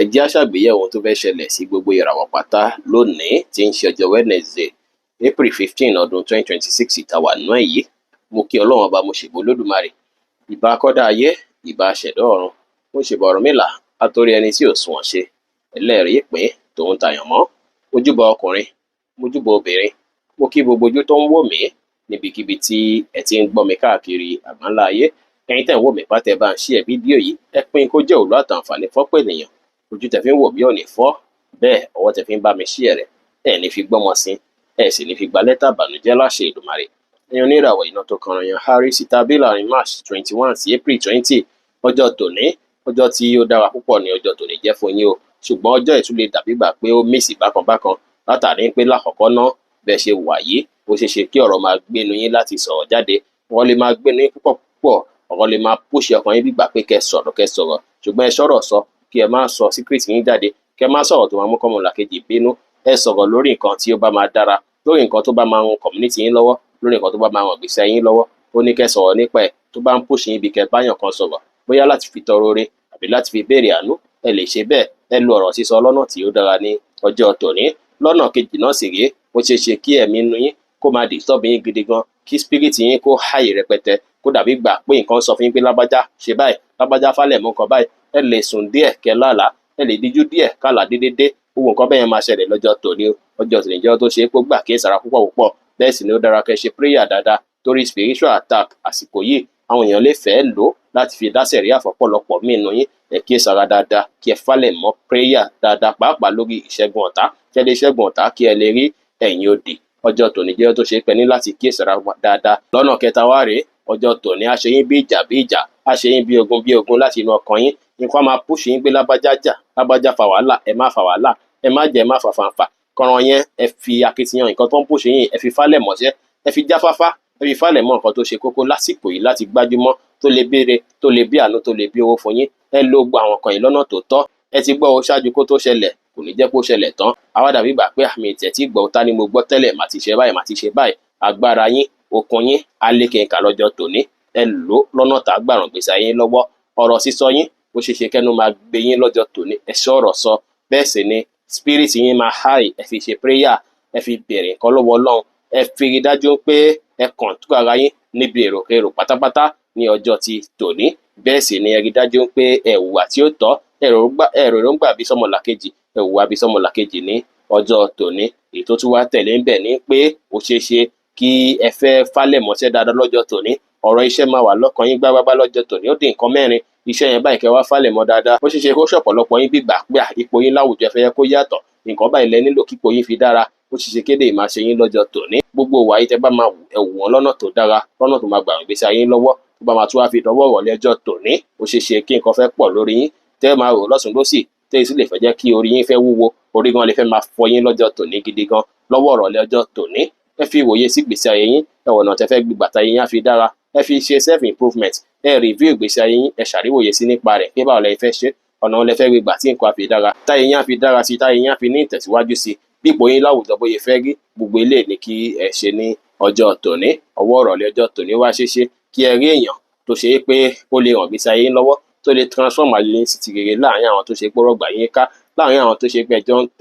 Ẹ jẹ́ á ṣàgbéyẹ̀wò ohun tó fẹ́ ṣẹlẹ̀ sí gbogbo ìràwọ̀ pátá lónìí tí ń ṣe ọjọ́ Wednesday, April 15 ọdún 2026 tá wà nínú ẹ̀ yìí. Mo kí Ọlọ́run ọba, mo ṣèbà Olódùmarè, ìbà akọ́dá ayé, ìbà aṣẹ̀dá ọ̀run, mo ṣèbà Ọ̀rúnmìlà, atórí ẹni tí ò sunwọ̀n ṣe, ẹlẹ́rìí ìpín tòun tàyànmọ́, mojúbà ọkùnrin, mojúbà obìnrin, mo kí gbogbo ojú tó ń wò mí níbikíbi tí ẹ ti ń gbọ́ mi káàkiri àgbáńlá ayé. Ẹ̀yin tẹ́ ń wò mí pátá, ẹ bá ń share fídíò yìí, ẹ pín kó jẹ́ òwúlò àtàǹfààní fọ́pọ̀ ènìyàn. Ojú tẹ́ fi ń wò mí ò ní fọ́, bẹ́ẹ̀ ọwọ́ tẹ́ fi ń bá mi share rẹ̀ ẹ ní fi gbọ́mọ sí, ẹ sì ní fi gba lẹ́tà ìbànújẹ́ láṣẹ Èdùmàrè. Ẹ̀yin oníràwọ̀ iná tó kan yan Aries tàbí láàrin March 21 sí April 20, ọjọ́ tòní, ọjọ́ tí ó dára púpọ̀ ni ọjọ́ tòní jẹ́ fún yín o. Ṣùgbọ́n ọjọ́ ìtún lè dàbí gbà pé ó mísì bákan látàrí pé lákọ̀ọ́kọ́ náà bẹ́ẹ̀ ṣe wà yìí, ó ṣeé ṣe kí ọ̀rọ̀ máa gbénu yín láti sọ̀rọ̀ jáde, ọ̀rọ̀ lè máa gbénu yín púpọ̀, ọ̀rọ̀ lè máa púṣì ọkàn yín bí gbà pé kẹ́ sọ̀rọ̀, ṣùgbọ́n ẹ ṣọ́rọ̀ sọ, kí ẹ má sọ síkírìtì yín jáde, kí ẹ má sọ̀rọ̀ tó máa mú kọ́mọlàkejì bínú. Ẹ sọ̀rọ̀ lórí nǹkan tí ó bá máa dára, lórí nǹkan tó bá máa ran community yín lọ́wọ́, lórí nǹkan tó bá máa ran ìgbésí ayé yín lọ́wọ́. Ó ní kẹ́ sọ̀rọ̀ nípa ẹ̀ tó bá ń púṣì yín bí kẹ́ báyàn kan sọ̀rọ̀, bóyá láti fi tọrọ oore àbí láti fi béèrè àánú. Ẹ lè ṣe bẹ́ẹ̀, ẹ lo ọ̀rọ̀ sísọ lọ́nà tí ó dára ní ọjọ́ tòní. Lọ́nà kejì náà sì rèé, ó ṣeé ṣe kí ẹ̀mí inú yín kó máa disturb yín gidi gan, kí spirit yín kó high rẹpẹtẹ, kó dàbí gbà pé nǹkan sọ fún yín pé lágbájá ṣe báyìí, lágbájá fálẹ̀ mọ́ nǹkan báyìí. Ẹ lè sùn díẹ̀ kẹ́ lálàá, ẹ lè díjú díẹ̀ kálà dédé. Gbogbo nǹkan bẹ́ẹ̀ máa ṣẹlẹ̀ lọ́jọ́ tòní o. Ọjọ́ tòní jẹ́ ọjọ́ tó ṣe é kó gbà kíyèsára púpọ̀. Bẹ́ẹ̀ sì ni ó dára kẹ́ ṣe prayer dáadáa, torí spiritual attack àsìkò yìí àwọn èèyàn lè fẹ́ lò láti fi dá sẹ̀ríà fọ́pọ̀lọpọ̀ nínú yín. Ẹ kíyèsára dáadáa, kí ẹ fálẹ̀ mọ́ prayer dáadáa, pàápàá lórí ìṣẹ́gun ọ̀tá, kí ẹ lè ṣẹ́gun ọ̀tá, kí ẹ lè rí ẹ̀yìn òdì. Ọjọ́ tòní jẹ́ ọjọ́ tó ṣe é pẹ́ ní láti kíyèsára dáadáa. Lọ́nà kẹta wá rèé, ọjọ́ tòní á ṣe yín bí ìjà, á ṣe yín bí ogun láti inú ọkàn yín. Nǹkan máa push yín pé lágbájá jà, lágbájá fa wàhálà, ẹ má fa wàhálà, ẹ má jẹ, ẹ má fa fanfà. Kọ̀ràn yẹn ẹ fi akitiyan nǹkan tó ń push yín, ẹ fi fálẹ̀ mọ́ṣẹ́, ẹ fi jáfáfá, ẹ fi fálẹ̀ mọ́ nǹkan tó ṣe kókó lásìkò yìí láti gbájúmọ́, tó lè béèrè, tó lè bí àánú, tó lè bí owó fún yín. Ẹ lo gbogbo àwọn nǹkan yìí lọ́nà tó tọ́. Ẹ ti gbọ́ o ṣáájú kó tó ṣẹlẹ̀, kò ní jẹ́ kó ṣẹlẹ̀ tán. Àwa dàbí gbà pé àmì ìtẹ̀ tí gbọ́ ta ni mo gbọ́ tẹ́lẹ̀, màá ti ṣe báyìí. Agbára yín, okun yín, alékèéká lọ́jọ́ tòní. Ẹ lò lọ́nà tá gbàràn gbèsè ayé yín lọ́wọ́. Ọ̀rọ̀ sísọ yín, ó ṣeé ṣe kẹ́nu máa gbé yín lọ́jọ́ tòní. Ẹ ṣọ́rọ̀ sọ, bẹ́ẹ̀ sì ni spirit yín máa high. Ẹ fi ṣe prayer, ẹ fi bèrè nǹkan lọ́wọ́ Ọlọ́run. Ẹ fi rí dájú pé ẹ control ara yín níbi èròkérò pátápátá ní ọjọ́ ti tòní. Bẹ́ẹ̀ sì ni ẹ rí dájú pé ẹ hùwà tí ó tọ́, èròǹgbà bí sọ́mọlàkejì, ẹ hùwà bí sọ́mọlàkejì ní ọjọ́ tòní. Èyí tó tún wá tẹ̀lé ń bẹ̀ ni pé ó ṣeé ṣe kí ẹ fẹ́ fálẹ̀ mọ́ṣẹ́ dáadáa lọ́jọ́ tòní. Ọ̀rọ̀ iṣẹ́ máa wà lọ́kàn yín gbágbágbá lọ́jọ́ tòní. Ó di nǹkan mẹ́rin iṣẹ́ yẹn báyìí kẹ́ wá fálẹ̀ mọ́ dáadáa. Ó ṣeé ṣe kó ṣọ̀pọ̀lọpọ̀ yín bí gbà pé ipò yín láwùjọ fẹ́ yẹ kó yàtọ̀. Nǹkan báyìí lẹ nílò kípò yín fi dára. Ó ṣeé ṣe kéde ìmáa ṣe yín lọ́jọ́ tòní. Gbogbo ìwà yìí tẹ́ bá máa wù, ẹ wù wọ́n lọ́nà tó dára, lọ́nà tó máa gbà ìgbésí ayé yín lọ́wọ́. Tó bá máa tún wá fi dọwọ́ ìrọ̀lẹ́ ọjọ́ tòní, ó ṣeé ṣe kí nǹkan fẹ́ pọ̀ lórí yín, tẹ́ máa rò lọ́tùn lósì, tẹ́ sì lè fẹ́ jẹ́ kí orí yín fẹ́ wúwo, orí gan lè fẹ́ máa fọ yín lọ́jọ́ tòní gidi gan. Lọ́wọ́ ìrọ̀lẹ́ ọjọ́ tòní, ẹ fi ìwòye sí ìgbésí ayé yín, ẹ wọ̀nà tẹ́ fẹ́ gbé bàtà yín á fi dára, ẹ fi ṣe self improvement, ẹ review ìgbésí ayé yín, ẹ ṣàríwòye sí nípa rẹ̀ pé báwo lẹ fẹ́ ṣe, ọ̀nà wo lẹ fẹ́ gbé gbà tí nǹkan á fi dára, táyé yín á fi dára sí, táyé yín á fi ní ìtẹ̀síwájú sí, bí ipò yín láwùjọ bóyá fẹ́ rí. Gbogbo eléyìí ni kí ẹ ṣe ní ọjọ́ tòní. Ọwọ́ ìrọ̀lẹ́ ọjọ́ tòní wá ṣeé ṣe kí ẹ rí èèyàn tó ṣe é pé ó lè ràn ìgbésí ayé yín lọ́wọ́, tó lè transform ayé yín sí ti rere láàárín àwọn tó ṣe pé rọ̀gbà yín ká, láàárín àwọn tó ṣe pé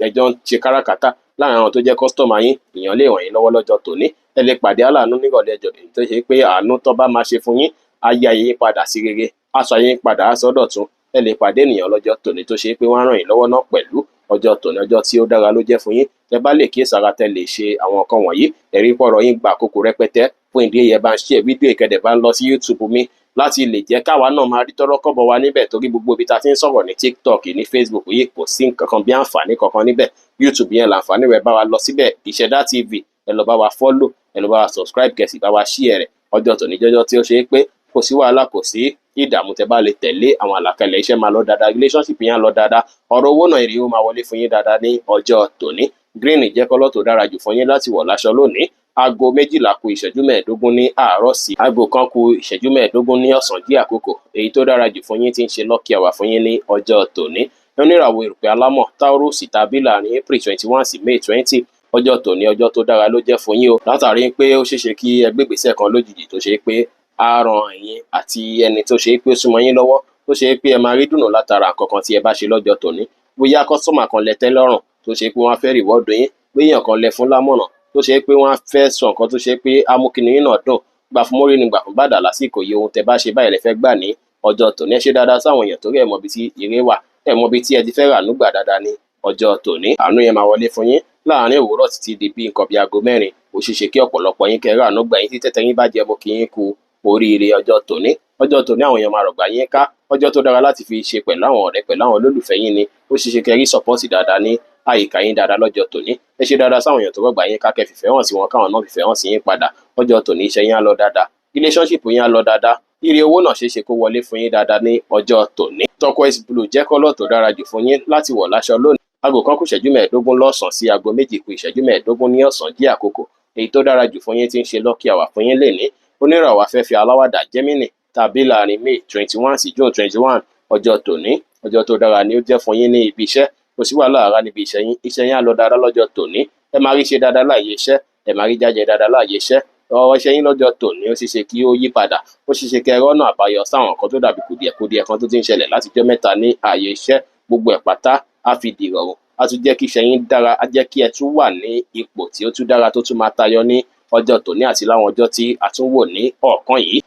ẹjọ́ ń ṣe káràkátà, láàárín àwọn tó jẹ́ customer yín. Èèyàn lè ràn yín lọ́wọ́ lọ́jọ́ tòní. Ẹ lè pàdé aláàánú nírọ̀lẹ́ ọjọ́ tòní tó ṣe pé àánú tó bá máa ṣe fún yín á yí ayé yín padà sí rere, á sọ ayé yín padà á sọ́dọ̀tun. Ẹ lè pàdé ènìyàn lọ́jọ́ tòní tó ṣe pé wọ́n á ràn yín lọ́wọ́ náà pẹ̀lú. Ọjọ́ tòní ọjọ́ tí ó dára ló jẹ́ fún yín. Tẹ́ bá lè kíyèsára, tẹ́ lè ṣe àwọn nǹkan wọ̀nyí, ẹ̀rí pọ̀rọ̀ yín gba àkókò rẹpẹtẹ. Fún ìdí èyí, ẹ bá ń share fídíò ìkẹ́dẹ̀ bá ń lọ sí YouTube mi láti lè jẹ́ káwa náà máa rí tọ́rọ́ kọ́bọ̀ wa níbẹ̀, torí gbogbo ibi tá a ti ń sọ̀rọ̀ ní TikTok, ní Facebook yìí kò sí nǹkan bí àǹfààní kankan níbẹ̀. YouTube yẹn làǹfààní rẹ̀, bá wa lọ síbẹ̀. Ìṣẹ̀dá TV, ẹ lọ bá wa follow, ẹ lọ bá wa subscribe, kẹ̀sì bá wa share rẹ̀. Ọjọ́ tòní jọjọ́ tí ó ṣe é pé kò sí wàhálà, kò sí ìdààmú. Tẹ́ bá lè tẹ̀lé àwọn àlàkalẹ̀, iṣẹ́ máa lọ dáadáa, relationship yẹn á lọ dáadáa, ọ̀rọ̀ owó náà èrè ó máa wọlé fún yín dáadáa ní ọjọ́ tòní. Green jẹ́ kọ́lọ́ tó dára jù fún yín láti wọ̀ láṣọ lónìí. Aago 12 kù ìṣẹ́jú 15 ní àárọ̀ sí aago 1 kù ìṣẹ́jú 15 ní ọ̀sán jí àkókò. Èyí tó dára jù fún yín tí ń ṣe lucky hour fún yín ní ọjọ́ tòní. Oníràwọ̀ erùpẹ̀ alámọ̀ Taurus tàbí láàrin April 21 sí May 20. Ọjọ́ tòní ọjọ́ tó dára ló jẹ́ fún yín o, látàrí pé ó ṣeé ṣe kí ẹ gbé ìgbésẹ̀ kan lójijì tó ṣe pé á ran ẹ̀yin àti ẹni tó ṣe pé ó súnmọ́ yín lọ́wọ́, tó ṣe pé ẹ máa rí dùnnú látara nǹkan kan tí ẹ bá ṣe lọ́jọ́ tòní. bóyá kọ́sọ́mà kan lẹ tẹ́ lọ́rùn tó ṣe pé wọ́n á fẹ́ rìwọ́ọ̀dù yín, bóyá èèyàn kan lẹ fún lámọ̀ràn tó ṣe pé wọ́n á fẹ́ sọ nǹkan tó ṣe pé amúkinní yín náà dùn, gbà fún mórí ni gbà fún bàdà lásìkò yìí, ohun tẹ bá ṣe báyìí lẹ fẹ́ gbà ní ọjọ́ tòní. Ẹ ṣe dáadáa sáwọn èèyàn torí ẹ mọ ibi tí ire wà, ẹ mọ ibi tí ẹ ti fẹ́ ràánú gbà dáadáa ní ọjọ́ tòní. Àánú yẹn máa wọlé fún yín láàárín òwúrọ̀ títí di bí nǹkan bí aago 4. Ó ṣeé ṣe kí ọ̀pọ̀lọpọ̀ yín kẹ́ ràánú gbà yín tí tẹ́tẹ́ yín bá jẹ mo kí yín kú oríire ọjọ́ tòní. Ọjọ́ tòní àwọn èèyàn máa rọ̀gbà yín ká, ọjọ́ tó dára láti fi ṣe pẹ̀lú àwọn ọ̀rẹ́ pẹ̀lú àwọn olólùfẹ́ yín ni. Ó ṣeé ṣe kẹ́ rí sọ́pọ́ọ̀tì dáadáa ní àyíká yín dáadáa lọ́jọ́ tòní. Ẹ ṣe dáadáa sáwọn èèyàn tó rọ̀gbà yín ká, kẹ́ fìfẹ́ hàn sí wọn káwọn náà fìfẹ́ hàn sí yín padà. Ọjọ́ tòní iṣẹ́ yín á lọ dáadáa, relationship yín á lọ dáadáa, ire owó náà ṣeé ṣe kó wọlé fún yín dáadáa ní ọjọ́ tòní. Turquoise blue jẹ́ kọ́lọ̀ tó dára jù fún yín láti wọ̀ láṣọ lónìí. Aago 1 kù ìṣẹ́jú 15 lọ́sàn sí aago 2 kù ìṣẹ́jú 15 ní ọ̀sán jẹ́ àkókò èyí tó dára jù fún yín tí ń ṣe lucky hour fún yín lénìí. Oníràwọ̀ afẹ́fẹ́ aláwàdà Gemini tàbí láàrin May 21 sí June 21 ọjọ́ tòní. Ọjọ́ tó dára ni ó jẹ́ fún yín ní ibi iṣẹ́, kò sí wàhálà rárá níbi iṣẹ́ yín, iṣẹ́ yín á lọ dáadáa lọ́jọ́ tòní. Ẹ máa rí ṣe dáadáa láàyè iṣẹ́, ẹ máa rí jájẹ dáadáa láàyè iṣẹ́. Ọ̀rọ̀ iṣẹ́ yín lọ́jọ́ tòní ó ṣeéṣe kí ó yí padà, ó ṣeéṣe kẹ́ rọ́nà àbáyọ sáwọn nǹkan tó dàbí kùdìẹ̀kudiẹ kan tó ti ń ṣẹlẹ̀ látijọ́ mẹ́ta ní ààyè iṣẹ́. Gbogbo ẹ̀ pátá á fi dìrọ̀rùn, á tún jẹ́ kí iṣẹ́ yín dára, á jẹ́ kí ẹ tún wà ní ipò tí ó tún dára tó tún máa tayọ ní ọjọ́ tòní àti láwọn ọjọ́ tí a tún wò ní ọ̀ọ́kán yìí.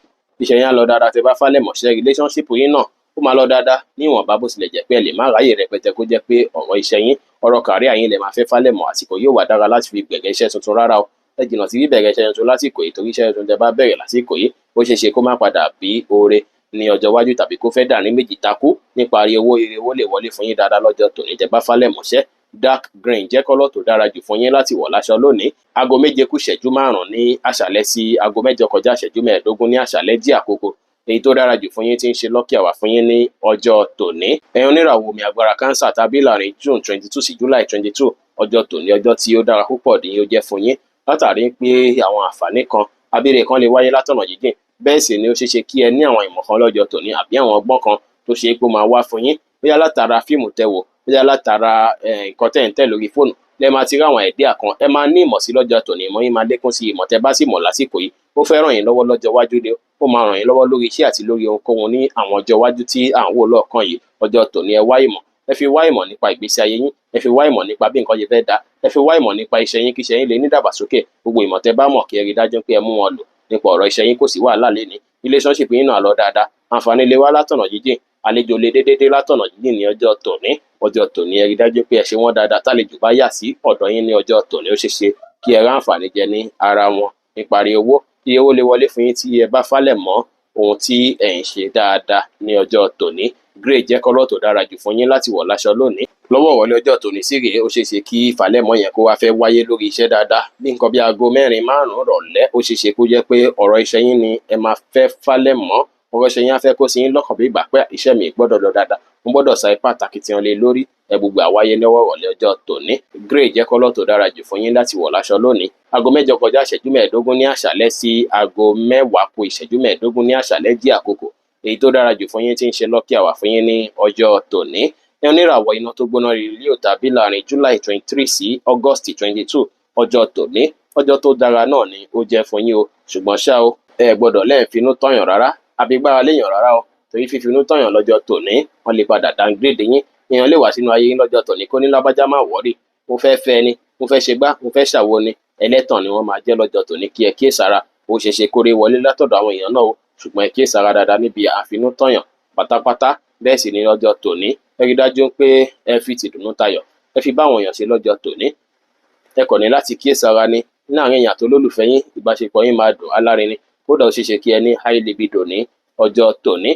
Iṣẹ́ yín á lọ dáadáa tẹ́ bá fálẹ̀ mọ̀ṣẹ́, relationship yín náà ó máa lọ dáadáa níwọ̀nba bó tilẹ̀ jẹ́ pé ẹ lè má ráyè rẹpẹtẹ kó jẹ́ pé ọ̀rọ̀ iṣẹ́ yín, ọ̀rọ̀ kàríà yín lè máa fẹ́ fálẹ̀ mọ́. Àsìkò yóò wà dára láti fi bẹ̀rẹ̀ iṣẹ́ tuntun rárá o. Ẹ jìnnà sí bíbẹ̀rẹ̀ iṣẹ́ tuntun lásìkò yìí torí iṣẹ́ tuntun tẹ́ bá bẹ̀rẹ̀ lásìkò yìí ó ṣeé ṣe kó má padà bí oore ní ọjọ́ iwájú tàbí kó fẹ́ dà ní méjì takú. Nípa ire owó lè wọlé fún yín dáadáa lọ́jọ́ tòní tẹ́ bá fálẹ̀ mọ̀ṣẹ́. Dark green jẹ́ kọ́lọ̀ tó dára jù fún yín láti wọ̀ láṣọ lónìí. Aago 7 kù ìṣẹ́jú 5 ní àṣálẹ́ sí aago 8 kọjá ìṣẹ́jú 15 ní àṣálẹ́ jí àkókò èyí tó dára jù fún yín tí ń ṣe lucky hour fún yín ní ọjọ́ tòní. Ẹ̀yin oníràwọ̀ omi agbára Cancer tàbí láàrin June 22 sí July 22 ọjọ́ tòní ọjọ́ tí ó dára púpọ̀ ní ó jẹ́ fún yín látàrí pé àwọn àǹfààní kan abẹ́rẹ́ kan lè wáyé látọ̀nà jíjìn. Bẹ́ẹ̀ sì ni ó ṣeé ṣe kí ẹ ní àwọn ìmọ̀ kan lọ́jọ́ tòní àbí àwọn ọgbọ́n kan tó ṣe pé ó máa wá fún yín, bóyá látara fíìmù tẹ́ wò, bóyá látara nǹkan tẹ́ ń tẹ̀ lórí fóònù lẹ máa ti rí àwọn ẹ̀díà kan. Ẹ máa ní ìmọ̀ sí lọ́jọ́ tòní, ìmọ̀ yín máa lékún sí ìmọ̀ tẹ́ bá sì mọ̀ lásìkò yìí. Ó fẹ́ ràn yín lọ́wọ́ lọ́jọ́ iwájú ni, ó máa ràn yín lọ́wọ́ lórí iṣẹ́ àti lórí ohunkóhun ní àwọn ọjọ́ iwájú tí à ń wò lọ́ọ̀kan yìí. Ọjọ́ tòní ẹ wá ìmọ̀, ẹ fi wá ìmọ̀ nípa ìgbésí ayé yín, ẹ fi wá ìmọ̀ nípa bí nǹkan ṣe fẹ́ dá, ẹ fi wá ìmọ̀ nípa iṣẹ́ yín kí iṣẹ́ yín lè ní ìdàgbàsókè. Gbogbo ìmọ̀ tẹ́ bá mọ̀ kí ẹ rí dájú pé ẹ mú wọn lò nípa ọ̀rọ̀ iṣẹ́ yín, kò sí wàhálà lénìí. Relationship yín náà lọ dáadáa, àǹfààní lè wá látọ̀nà jíjìn, àlejò lè dédé látọ̀nà jíjìn ní ọjọ́ tòní. Ọjọ́ tòní ẹ rí dájú pé ẹ ṣe wọ́n dáadáa, tálejò bá yà sí ọ̀dọ̀ yín ní ọjọ́ tòní ó ṣeéṣe kí ẹ ráǹfààní jẹ ní ara wọn. Níparí owó, iye owó lè wọlé fún yín tí ẹ bá fálẹ̀ mọ́ ohun tí ẹ ń ṣe dáadáa ní ọjọ́ tòní. Grey jẹ́ kọ́lọ̀ tó dára jù fún yín láti wọ̀ láṣọ lónìí. Lọ́wọ́ wọlé ọjọ́ tòní sí rèé, ó ṣeéṣe kí ìfàlẹ́mọ́ yẹn kó wá fẹ́ wáyé lórí iṣẹ́ dáadáa bí nǹkan bí aago 4-5 rọ̀lẹ́. Ó ṣeéṣe kó jẹ́ pé ọ̀rọ̀ iṣẹ́ yín ni ẹ máa fẹ́ fálẹ̀ mọ́. Ọ̀rọ̀ iṣẹ́ yín á fẹ́ kó sí yín lọ́kàn bí ìgbà pé iṣẹ́ mi gbọ́dọ̀ lọ dáadáa, mo gbọ́dọ̀ sa ipá àkitiyan lé lórí. Ẹ gbogbo àwáyé lọ́wọ́ wọlé ọjọ́ tòní. Grey jẹ́ kọ́lọ̀ tó dára jù fún yín láti wọ̀ láṣọ lónìí. Aago 8 kọjá ìṣẹ́jú 15 ní àṣálẹ́ sí aago 10 kù ìṣẹ́jú 15 ní àṣálẹ́ jí àkókò èyí tó dára jù fún yín tí ń ṣe lucky hour fún yín ní ọjọ́ tòní. Ẹ oníràwọ̀ iná tó gbóná rí Leo tàbí láàrin July 23 sí August 22 ọjọ́ tòní. Ọjọ́ tó dára náà ni ó jẹ́ fún yín o, ṣùgbọ́n ṣá o, ẹ gbọ́dọ̀ lẹ́ẹ̀finú tọ̀yàn rárá àbí gbára léèyàn rárá o, torí fífinú tọ̀yàn lọ́jọ́ tòní wọ́n lè padà downgrade yín. Èèyàn lè wá sínú ayé yín lọ́jọ́ tòní kó ní lábájá má wọ́rì, mo fẹ́ fẹ́ ni, mo fẹ́ ṣe gbá, mo fẹ́ ṣàwo ni, ẹlẹ́tàn ni wọ́n máa jẹ́ lọ́jọ́ tòní. Kí ẹ kíyèsára, ó ṣeéṣe kórè wọlé látọ̀dọ̀ àwọn èèyàn náà o, ṣùgbọ́n ẹ kíyèsára dáadáa níbi àfinú tọ̀yàn pátápátá. Bẹ́ẹ̀ sì ni lọ́jọ́ tòní ẹ rí dájú pé ẹ fi tìdùnnú tayọ̀ ẹ fi bá àwọn èèyàn ṣe lọ́jọ́ tòní. Ẹ kàn ní láti kíyèsára ní láàrin èèyàn tó lólùfẹ́ yín, ìbáṣepọ̀ yín máa dùn alárinrin, kódà ó ṣeéṣe kí ẹ ní high libido ní ọjọ́ tòní.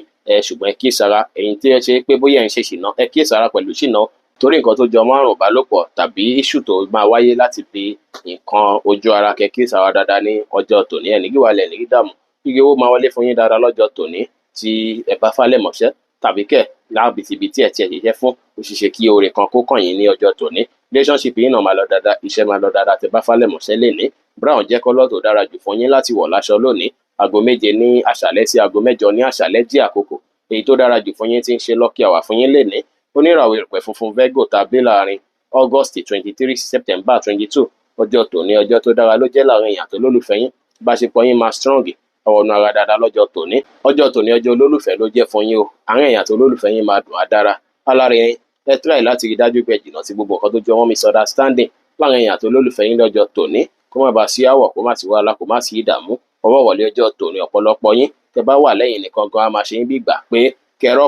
Ṣùgbọ́n ẹ kíyèsára, ẹ̀yin tí ẹ ṣe pé bóyá ẹ ń ṣe ṣìnà, ẹ kíyèsára pẹ̀lú ṣìnà torí nǹkan tó jọ márùn ìbálòpọ̀ tàbí iṣu tó máa wáyé láti fi nǹkan ojú ara kẹ kíyèsára dáadáa ní ọjọ́ tòní. Ẹ ní gíwálẹ̀ ní dààmú, iye owó máa wọlé fún yín dáadáa lọ́jọ́ tòní tí ẹ bá fálẹ̀ mọ̀ṣẹ́ tàbí kẹ̀ láàbìtìbí tí ẹ tiẹ̀ ṣiṣẹ́ fún. Ó ṣeéṣe kí oore kan kó kàn yín ní ọjọ́ tòní. Relationship yín náà máa lọ dáadáa, iṣẹ́ máa lọ dáadáa tẹ́ bá fálẹ̀ mọ̀ṣẹ́ lénìí. Brown jẹ́ kọ́lọ̀ tó dára jù fún yín láti wọ̀ láṣọ lónìí. Aago 7 ní àṣálẹ́ sí aago 8 ní àṣálẹ́ jí àkókò èyí tó dára jù fún yín tí ń ṣe lucky hour fún yín lénìí. Oníràwọ̀ erùpẹ̀ funfun Virgo tàbí láàrin August 23 sí September 22 ọjọ́ tòní ọjọ́ tó dára ló jẹ́ láàrin èèyàn tó lólùfẹ́ yín. Ìbáṣepọ̀ yín máa strong, ọ̀nà ara dáadáa lọ́jọ́ tòní. Ọjọ́ tòní ọjọ́ olólùfẹ́ ló jẹ́ fún yín o, àárín èèyàn tó lólùfẹ́ yín máa dùn á dára, alárinrin ẹ try láti rí dájú pé ẹ jìnnà sí gbogbo nǹkan tó jọ wọ́n misunderstanding láàrin èèyàn àti olólùfẹ́ yín lọ́jọ́ tòní, kó má bàa sí àwọ̀, kó má sí wàhálà, kó má sí ìdààmú. Ọwọ́ ìrọ̀lẹ́ ọjọ́ tòní ọ̀pọ̀lọpọ̀ yín tẹ bá wà lẹ́yìn nìkan gan á máa ṣe yín bí ìgbà pé kẹrọ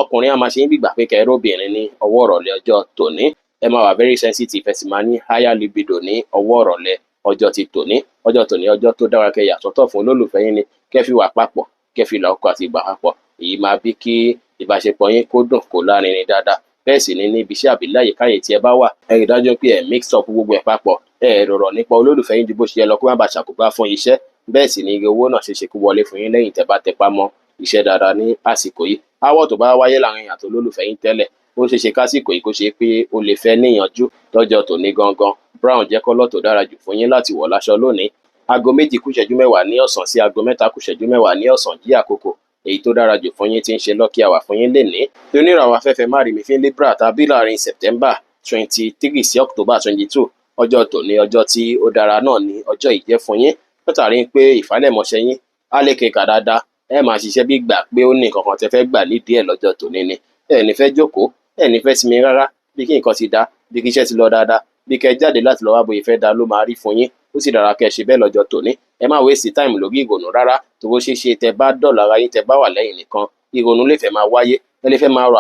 ọkùnrin á máa ṣe yín bí ìgbà pé kẹrọ obìnrin ní ọwọ́ ìrọ̀lẹ́ ọjọ́ tòní. Ẹ máa wà very sensitive, ẹ sì máa ní higher libido ní ọwọ́ ìrọ̀lẹ́ ọjọ́ ti tòní. Ọjọ́ tòní ọjọ́ tó dára kẹ́ yà sọ́tọ̀ fún olólùfẹ́ yín ni, kẹ́ fi wà papọ̀, kẹ́ fi lọ́kọ àti ìgbà papọ̀. Èyí máa bí kí ìbáṣepọ̀ yín kó dùn, kó lárinrin dáadáa. Bẹ́ẹ̀ sì ni níbi iṣẹ́ àbí láyìíkáyè tí ẹ bá wà, ẹ rí dájú pé ẹ mix up gbogbo ẹ̀ papọ̀. Ẹ rọ̀rọ̀ nípa olólùfẹ́ yín ju bó ṣe yẹ lọ, kó má bàa ṣàkóbá fún iṣẹ́. Bẹ́ẹ̀ sì ni owó náà ṣe kó wọlé fún yín lẹ́yìn tẹ́ bá tẹpá mọ́ iṣẹ́ dáadáa ní àsìkò yìí. Áwọ̀ tó bá wáyé láàrin àti olólùfẹ́ yín tẹ́lẹ̀, ó ṣe kásìkò yìí kó ṣe pé ó lè fẹ́ níyànjú lọ́jọ́ tòní gangan. Brown jẹ́ kọ́lọ̀ tó dára jù fún yín láti wọ̀ láṣọ lónìí. Aago 2:10 ní ọ̀sán sí aago 3:10 ní ọ̀sán jí àkókò èyí tó dára jù fún yín tí ń ṣe lucky hour fún yín lénìí. Tí oníràwọ̀ afẹ́fẹ́ má rí mi fín Libra tàbí láàrin September 23 sí October 22, ọjọ́ tòní ọjọ́ tí ó dára náà ni ọjọ́ ìjẹ́ fún yín. Látàrí pé ìfálẹ̀mọṣẹ́ yín á lè kéka dáadáa, ẹ máa ṣiṣẹ́ bí gbà pé ó ní nǹkan kan tẹ́ fẹ́ gbà nídìí ẹ̀ lọ́jọ́ tòní ni. Ẹ ní fẹ́ jókòó, ẹ ní fẹ́ sinmi rárá, bí kí nǹkan ti dá, bí kí iṣẹ́ ti lọ dáadáa, bí kẹ́ jáde láti lọ wá bóyá fẹ́ dá ló máa rí fún yín. Ó sì dára kẹ́ ṣe bẹ́ẹ̀ lọ́jọ́ tòní. Ẹ má waste time lórí ìrònú rárá, tó bó ṣe tẹ́ bá dọ̀là ara yín tẹ́ bá wà lẹ́yìn nìkan, ìrònú lè fẹ́ máa wáyé. Ẹ lè fẹ́ máa rò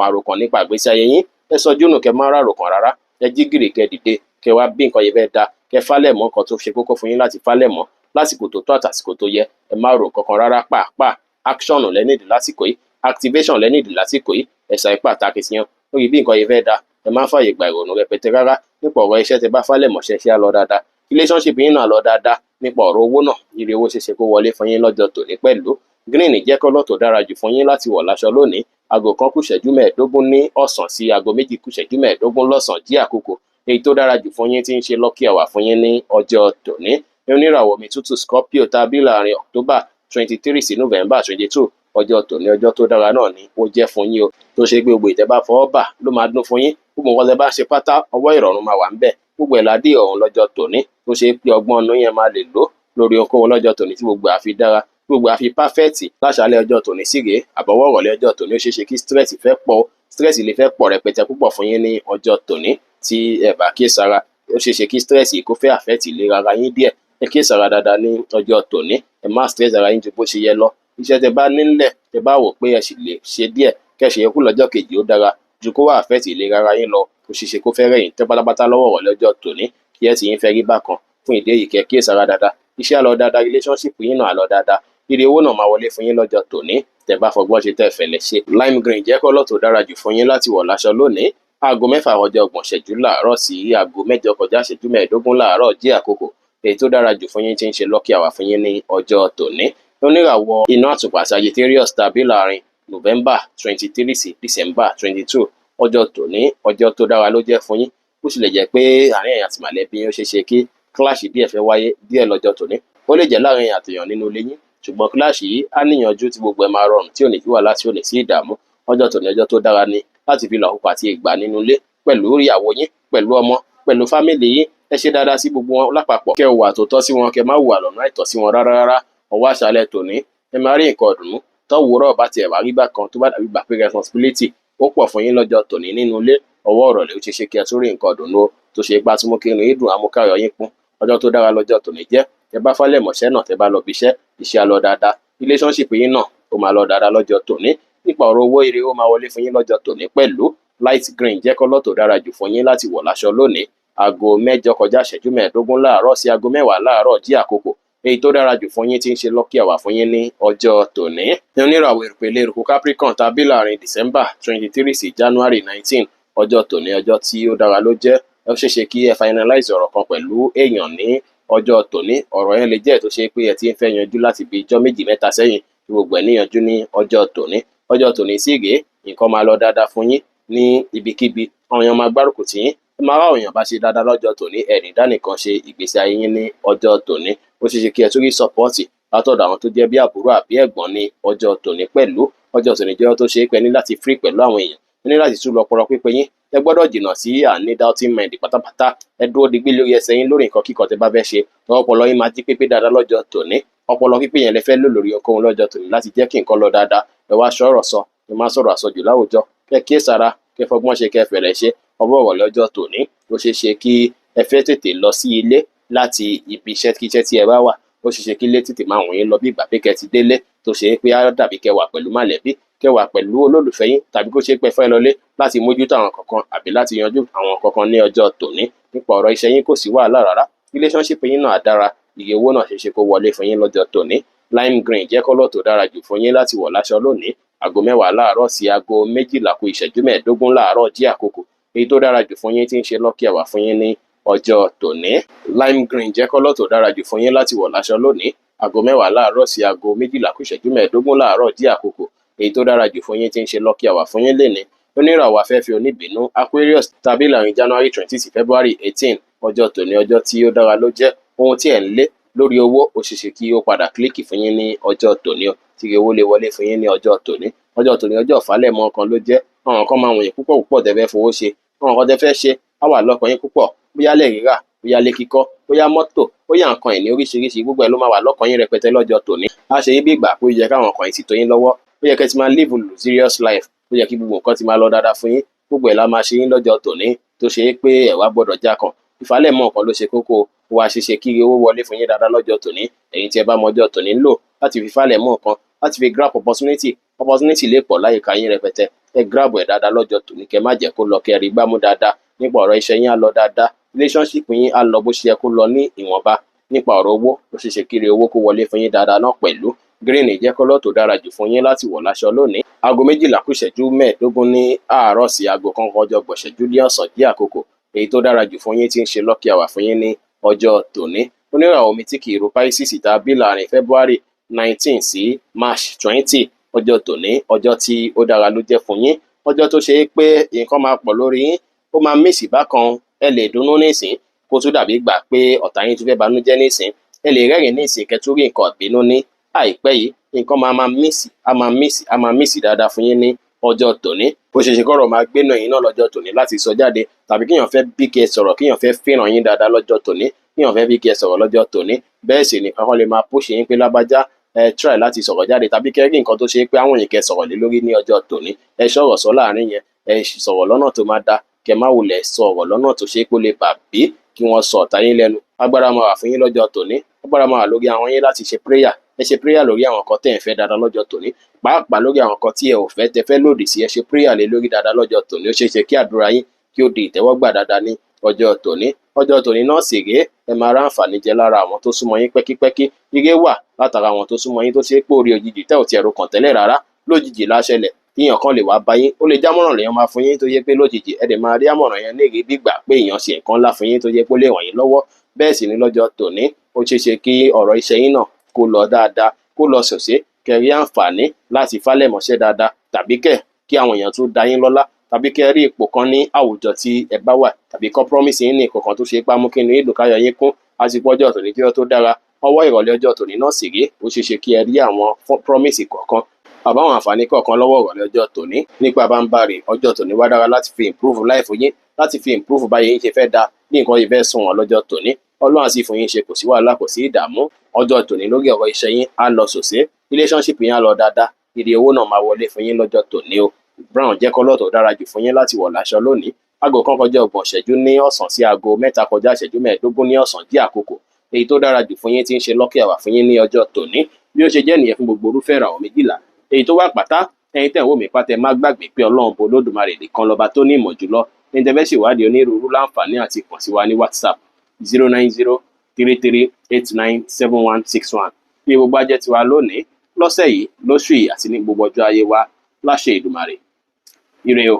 àròkàn nípa ìgbésí ayé yín. Ẹ sọjú nù, kẹ́ má rò àròkàn rárá. Ẹ jí gìrì, kẹ́ dìde, kẹ́ wá bí nǹkan yẹn fẹ́ dá, kẹ́ fálẹ̀ mọ́ nǹkan tó ṣe kókó fún yín láti fálẹ̀ mọ́ lásìkò tó tó àtàsìkò tó yẹ. Ẹ má rò kankan rárá pàápàá. Action lẹ́nìdì lásìkò yìí, activation lẹ́nìdì lásìkò yìí. Ẹ̀sà ipá àtàkì sí yẹn lórí bí nǹkan yẹn fẹ́ dá. Ẹ má fààyè gba ìrònú rẹpẹtẹ rárá. Nípa ọ̀rọ̀ iṣẹ́ tẹ́ bá fálẹ̀ mọ́ṣẹ́ ṣe á lọ dáadáa. Relationship yín náà lọ dáadáa. Nípa ọ̀rọ̀ owó náà, ire owó ṣeṣe kó wọlé fún yín lọ́jọ́ tòní pẹ̀lú. Green jẹ́ kọ́lọ̀ tó dára jù fún yín láti wọ̀ láṣọ lónìí. Aago 1:15 ní ọ̀sán sí aago 2:15 lọ́sàn jí àkókò èyí tó dára jù fún yín tí ń ṣe lucky hour fún yín ní ọjọ́ tòní. Oníràwọ̀ mi tútù Scorpio tàbí láàrin October 23 sí November 22, ọjọ́ tòní ọjọ́ tó dára náà ni ó jẹ́ fún yín o. Tó ṣe pé gbogbo ìtẹ́ bá fọwọ́ bà ló máa dún fún yín. Gbogbo nǹkan tẹ́ bá ṣe pátá ọwọ́ ìrọ̀rùn máa wà ńbẹ̀. Gbogbo ẹ̀ ládé ọ̀hún lọ́jọ́ tòní. Tó ṣe pé ọgbọ́n ọ̀nà yẹn máa lè lò lórí ohunkóhun lọ́jọ́ tòní tí gbogbo àfi dára, gbogbo àfi pàfẹ́ẹ̀tì. Láṣálẹ́ ọjọ́ tòní síre àbọ̀wọ́ ìrọ̀lẹ́ ọjọ́ tòní ó ṣeéṣe kí stress lè fẹ́ pọ̀ rẹpẹtẹ púpọ̀ fún yín ní ọjọ́ tòní tí ẹ bá kíyèsára. Ó ṣeéṣe kí stress kó fẹ́ àfẹ́ẹ̀tì ìlera ara yín díẹ̀. Ẹ kíyèsára dáadáa ní ọjọ́ tòní. Ẹ má stress ara yín ju bó ṣe yẹ lọ. Iṣẹ́ tẹ́ bá nílẹ̀ tẹ́ bá wò pé ẹ sì lè ṣe díẹ̀ kẹ́ṣe yẹkú lọ́jọ́ kejì ó dára ju kó wà àfẹ́ẹ̀tì ìlera ara yín lọ. Ó ṣeéṣe kó fẹ́ rẹ̀yìn tẹ́ pátápátá lọ́wọ́ ìrọ̀lẹ́ ọjọ́ tòní kí ẹ sì yín fẹ́ rí bákan. Fún ìdí èyí kẹ́ kíyèsára dáadáa. Iṣẹ́ á lọ dáadáa, relationship yín náà á lọ dáadáa. Ire owó náà máa wọlé fún yín lọ́jọ́ tòní tẹ́ bá fọgbọ́n ṣe tẹ́ fẹ̀lẹ̀ ṣe. Lime green jẹ́ kọ́lọ̀ tó dára jù fún yín láti wọ̀ láṣọ lónìí. Aago 6:30 láàárọ̀ sí aago 8:15 láàárọ̀ jí àkókò èyí tó dára jù fún yín tí ń ṣe lucky hour fún yín ní ọjọ́ tòní. Oníràwọ̀ iná àtùpà Sagittarius tàbí láàrin November 23 sí December 22, ọjọ́ tòní ọjọ́ tó dára ló jẹ́ fún yín. Ó sì lè jẹ́ pé àárín ẹ̀yin àti mọ̀lẹ́bí yín ó ṣeéṣe kí kíláàṣì díẹ̀ fẹ́ wáyé díẹ̀ lọ́jọ́ tòní. Ó lè jẹ́ láàrin àtèèyàn nínú ilé yín, ṣùgbọ́n kíláàṣì yìí á níyànjú tí gbogbo ẹ̀ máa rọrùn tí ò ní wà láti ò ní sí ìdààmú. Ọjọ́ tòní ọjọ́ tó dára ni láti fi lọ́kùnkùn àti ìgbà nínú ilé pẹ̀lú ìyàwó yín, pẹ̀lú ọmọ, pẹ̀lú fámìlì yín. Ẹ ṣe dáadáa sí gbogbo wọn lápapọ̀. Kẹ́ hùwà tó tọ́ sí wọn, kẹ́ má hùwà lọ́nà àìtọ́ sí wọn rárá. Ọwọ́ àṣálẹ́ tòní ẹ máa rí nǹkan ọ̀dùnnú tọ́wúrọ̀ bá tiẹ̀ wá rí bákan tó bá dàbí gbà pé responsibility ó pọ̀ fún yín lọ́jọ́ tòní nínú ilé. Ọwọ́ ìrọ̀lẹ́ ó ṣeéṣe kí ẹ tún rí nǹkan ọ̀dùnnú tó ṣe gbá tí mo kí inú yín dùn amúkáyọ̀ yín kún. Ọjọ́ tó dára lọ́jọ́ tòní jẹ́. Tẹ́ bá fálẹ̀ mọ̀ṣẹ́ náà tẹ́ bá lọ bíṣẹ́, iṣẹ́ á lọ dáadáa. Relationship yín náà ó máa lọ dáadáa lọ́jọ́ tòní. Nípa ọ̀rọ̀ owó, ire ó máa wọlé fún yín lọ́jọ́ tòní pẹ̀lú. Light green jẹ́ kọ́lọ̀ tó dára jù fún yín láti wọ̀ láṣọ lónìí. Aago 8:15 láàárọ̀ sí aago 10 láàárọ̀ jí àkókò èyí tó dára jù fún yín tí ń ṣe lucky hour fún yín ní ọjọ́ tòní. Oníràwọ̀ ìpele eruku Capricorn tàbí láàrin December 23 sí January 19, ọjọ́ tòní ọjọ́ tí ó dára ló jẹ́. Ó ṣeéṣe kí ẹ finalize ọ̀rọ̀ kan pẹ̀lú èèyàn ní ọjọ́ tòní. Ọ̀rọ̀ yẹn lè jẹ́ tó ṣe pé ẹ ti ń fẹ́ yanjú láti bí ijọ́ 2-3 sẹ́yìn tí gbogbo ẹ̀ níyanjú ní ọjọ́ tòní. Ọjọ́ tòní sí rèé, nǹkan máa lọ dáadáa fún yín ní ibikíbi. Àwọn èèyàn máa gbárùkù tì yín. Ẹ máa rá àwọn èèyàn bá ṣe dáadáa lọ́jọ́ tòní. Ẹ̀rí dánìkan ṣe ìgbésí ayé yín ní ọjọ́ tòní. Ó ṣeéṣe kí ẹ tún rí support látọ̀dọ̀ àwọn tó jẹ́ bí àbúrò àbí ẹ̀gbọ́n ní ọjọ́ tòní pẹ̀lú. Ọjọ́ tòní jẹ́ ọjọ́ tó ṣe é pé ní láti free pẹ̀lú àwọn èèyàn. Ẹ ní láti tún lọ pọ̀rọ̀ pípé yín. Ẹ gbọ́dọ̀ jìnnà sí àní doubting mind pátápátá. Ẹ dúró digbí lórí ẹsẹ̀ yín lórí nǹkan kíkọ tẹ́ bá fẹ́ ṣe. Ọpọlọ yín máa jí pépé dáadáa lọ́jọ́ tòní. Ọpọlọ pípé yẹn lẹ fẹ́ lò lórí ohunkóhun lọ́jọ́ tòní láti jẹ́ kí nǹkan lọ dáadáa. Ẹ wá sọ̀rọ̀ sọ, ẹ má sọ̀rọ̀ àsọjù láwùjọ. Kẹ́ kíyèsára, kẹ́ fọgbọ́n ṣe kẹ́ fẹ̀rẹ̀ ṣe ọwọ́ ìrọ̀lẹ́ ọjọ́ tòní ó ṣeé ṣe kí ẹ fẹ́ tètè lọ sí ilé láti ibi iṣẹ́ kíṣẹ́ tí ẹ bá wà ó ṣeé ṣe kí ilé tètè máa wọ̀nyí lọ bí ìgbà pé kẹ́ ti délé tó ṣe é pé á dàbí kẹ́ wà pẹ̀lú mọ̀lẹ́bí kẹ́ wà pẹ̀lú olólùfẹ́ yín tàbí kó ṣe pé fẹ́ lọlé láti mójútó àwọn kankan àbí láti yanjú àwọn kankan ní ọjọ́ tòní nípa ọ̀rọ̀ iṣẹ́ yín kò sí wàhálà rárá relationship yín náà dára iye owó náà ṣeé ṣe kó wọlé fún yín lọ́jọ́ tòní lime green jẹ́ kọ́lọ̀ tó dára jù fún yín láti wọ̀ láṣọ lónìí aago 10 láàárọ̀ sí aago 12 kù ìṣẹ́jú 15 láàárọ̀ jí àkókò èyí tó dára jù fún yín tí ń ṣe lọ́kì ẹ̀wà fún yín ní ọjọ́ tòní lime green jẹ́ kọ́lọ̀ tó dára jù fún yín láti wọ̀ láṣọ lónìí aago 10 láàárọ̀ sí aago 12 kù ìṣẹ́jú 15 láàárọ̀ jí àkókò èyí tó dára jù fún yín tí ń ṣe lọ́kì ẹ̀wà fún yín lénìí oníràwọ̀ afẹ́fẹ́ oníbínú Aquarius tàbí láàrin January 20 sí February 18 ọjọ́ tòní ọjọ́ tí ó dára ló jẹ́ ohun tí ẹ̀ ń lé lórí owó ó ṣeéṣe kí ó padà kílíkì fún yín ní ọjọ́ tòní o tí owó lè wọlé fún yín ní ọjọ́ tòní ọjọ́ ìfàlẹ́mọ́ kan ló jẹ́ àwọn kan máa wọ̀nyí púpọ̀ tẹ́fẹ́ fowó ṣe àwọn kan tẹ́fẹ́ ṣe á wà lọ́kàn yín púpọ̀ bóyá lẹ̀ rírà bóyá lé kíkọ́ bóyá mọ́tò bóyá nǹkan ìní oríṣiríṣi gbogbo ẹ̀ ló máa wà lọ́kàn yín rẹpẹtẹ lọ́jọ́ tòní á ṣe yín bí ìgbà pé ó yẹ káwọn nǹkan yìí ti tó yín lọ́wọ́ ó yẹ kẹ́ ti máa live luxurious life ó yẹ kí gbogbo nǹkan ti máa lọ dáadáa fún yín gbogbo ẹ̀ la máa ṣe yín lọ́jọ́ tòní tó ṣe é pé ẹ̀ wá gbọ́dọ̀ já kan ìfàlẹ́mọ́ nǹkan ló ṣe kókó wá ṣeéṣe kí owó wọlé fún yín dáadáa lọ́jọ́ tòní ẹ̀yin tí ẹ bá mọjọ́ tòní ń lò láti fi fàlẹ́mọ́ nǹkan láti fi grab opportunity lè pọ̀ láyìíká yín rẹpẹtẹ ẹ grab ẹ̀ dáadáa lọ́jọ́ tòní kẹ́ má jẹ́ kó lọ kẹ́ rí gbámú dáadáa nípa ọ̀rọ̀ iṣẹ́ yín á lọ dáadáa relationship yín á lọ bó ṣe yẹ kó lọ ní ìwọ̀nba nípa ọ̀rọ̀ owó ó ṣeéṣe kiri owó kó wọlé fún yín dáadáa náà pẹ̀lú green jẹ́ kọ́lọ́ tó dára jù fún yín láti wọ̀ láṣọ lónìí aago 12 kù ìṣẹ́jú 15 ní àárọ̀ sí aago 1 kọjá ìṣẹ́jú ní ọ̀sán jí àkókò èyí tó dára jù fún yín tí ń ṣe lọ́kì àwà fún yín ní ọjọ́ tòní oníràwọ̀ omi tí kì í ro Pisces tàbí láàrin February 19 sí March 20 ọjọ́ tòní ọjọ́ tí ó dára ló jẹ́ fún yín ọjọ́ tó ṣe é pé nǹkan máa pọ̀ lórí yín ó máa mísì bákan ẹ lè dunnú nísìn kó tún dàbí gbà pé ọ̀tá yín tún fẹ́ banújẹ́ nísìn ẹ lè rẹ́rìn nísìn kẹtúrí nǹkan ìbínú ní àìpẹ́ yìí nǹkan máa mísì dáadáa fún yín ní ọjọ́ tòní ó ṣeéṣe kọ́rọ̀ máa gbénà yín náà lọ́jọ́ tòní láti sọ jáde tàbí kíyàn fẹ́ bí kí ẹ sọ̀rọ̀ kíyàn fẹ́ fẹ́ràn yín dáadáa lọ́jọ́ tòní kíyàn fẹ́ bí kí ẹ sọ̀rọ̀ lọ́jọ́ tòní bẹ́ẹ̀ sì ni kankan lè máa push yín pé lágbájá ẹ try láti sọ̀rọ̀ jáde tàbí kẹ́ rí nǹkan tó ṣe pé àwọn èèyàn sọ̀rọ̀ lé lórí ní ọjọ́ tòní ẹ sọ̀rọ̀ sọ láàrin yẹn ẹ sọ̀rọ̀ lọ́nà tó máa dá kẹ́ má wulẹ̀ sọ̀rọ̀ lọ́nà tó ṣe pé ó lè bà bí kí wọ́n sọ ọ̀tá yín lẹ́nu agbára máa wà fún yín lọ́jọ́ tòní agbára máa wà lórí àwọn yín láti ṣe prayer ẹ ṣe prayer lórí àwọn kan tẹ́ ẹ̀ fẹ́ dáadáa lọ́jọ́ tòní pàápàá lórí àwọn kan tí ẹ ò fẹ́ tẹ́ fẹ́ lòdì sí ẹ ṣe prayer lé lórí dáadáa lọ́jọ́ tòní ó ṣeé ṣe kí àdúrà yín kí ó di ìtẹ́wọ́gbà dáadáa ní ọjọ́ tòní náà sì rèé ẹ máa rá àǹfààní jẹ lára àwọn tó súnmọ́ yín pẹ́kípẹ́kí ire wà látara àwọn tó súnmọ́ yín tó ṣe é pé orí òjijì tẹ́ ò ti ẹ̀rù kàn tẹ́lẹ̀ rárá lójijì láṣẹlẹ̀ kíyàn kan lè wá bá yín ó lè jámọ̀ràn lèèyàn máa fún yín tó yẹ pé lójijì ẹ dẹ̀ máa rí àmọ̀ràn yẹn ní èrè gbígbà pé èèyàn ṣe nǹkan ńlá fún yín tó yẹ pé ó lè ràn yín lọ́wọ́ bẹ́ẹ̀ sì ni lọ́jọ́ tòní ó ṣeé ṣe kí ọ̀rọ̀ iṣẹ́ yín náà kó lọ dáadáa kó lọ sòsé kẹrí àǹfààní láti fálẹ̀mọ́ṣẹ́ dáadáa tàbí kí àwọn èèyàn tún dá yín lọ́lá tàbí kẹ́ rí ipò kan ní àwùjọ tí ẹ bá wà tàbí kọ́ promise yín ní ìkọ̀kan tó ṣe pá mú kí inú ìlú káyọ̀ yín kún àsìkò ọjọ́ tòní kí ó tó dára ọwọ́ ìrọ̀lẹ́ ọjọ́ tòní náà sì rí ó ṣeé ṣe kí ẹ rí àwọn promise kọ̀ọ̀kan àbáwọn àǹfààní kọ̀ọ̀kan lọ́wọ́ ìrọ̀lẹ́ ọjọ́ tòní nípa bámbárì ọjọ́ tòní wá dára láti fi improve life yín láti fi improve báyé yín ṣe fẹ́ da ní nǹkan yìí fẹ́ sùn wọn lọ́jọ́ tòní ọlọ́run àti fún yín ṣe kò sí wàhálà kò sí ìdààmú ọjọ́ tòní lórí ọ̀rọ̀ iṣẹ́ yín á lọ sòsé relationship yín á lọ dáadáa ìdí owó náà máa wọlé fún yín lọ́jọ́ tòní o brown jẹ́ kọ́lọ́ tó dára jù fún yín láti wọ̀ láṣọ lónìí aago 1 kọjá 30 ìṣẹ́jú ní ọ̀sán sí aago 3 kọjá ìṣẹ́jú 15 ní ọ̀sán jí àkókò èyí tó dára jù fún yín tí ń ṣe lọ́kì àwà fún yín ní ọjọ́ tòní bí ó ṣe jẹ́ nìyẹn fún gbogbo irúfẹ́ ìràwọ̀ méjìlá èyí tó wà pátá ẹ̀yin tẹ̀ ń wò mí pátá má gbàgbé pé ọlọ́run bo olódùmarè nìkan lọ́ba tó ní ìmọ̀ jùlọ ní tẹ́fẹ́ ṣèwádìí onírúurú láǹfààní àti kàn sí wa ní WhatsApp 09033897161 bí gbogbo ajẹ́ tiwa lónìí lọ́sẹ̀ yìí lóṣù yìí àti ní gbogbo ọjọ́ ayé wa láṣẹ Èdùmàrè ire o.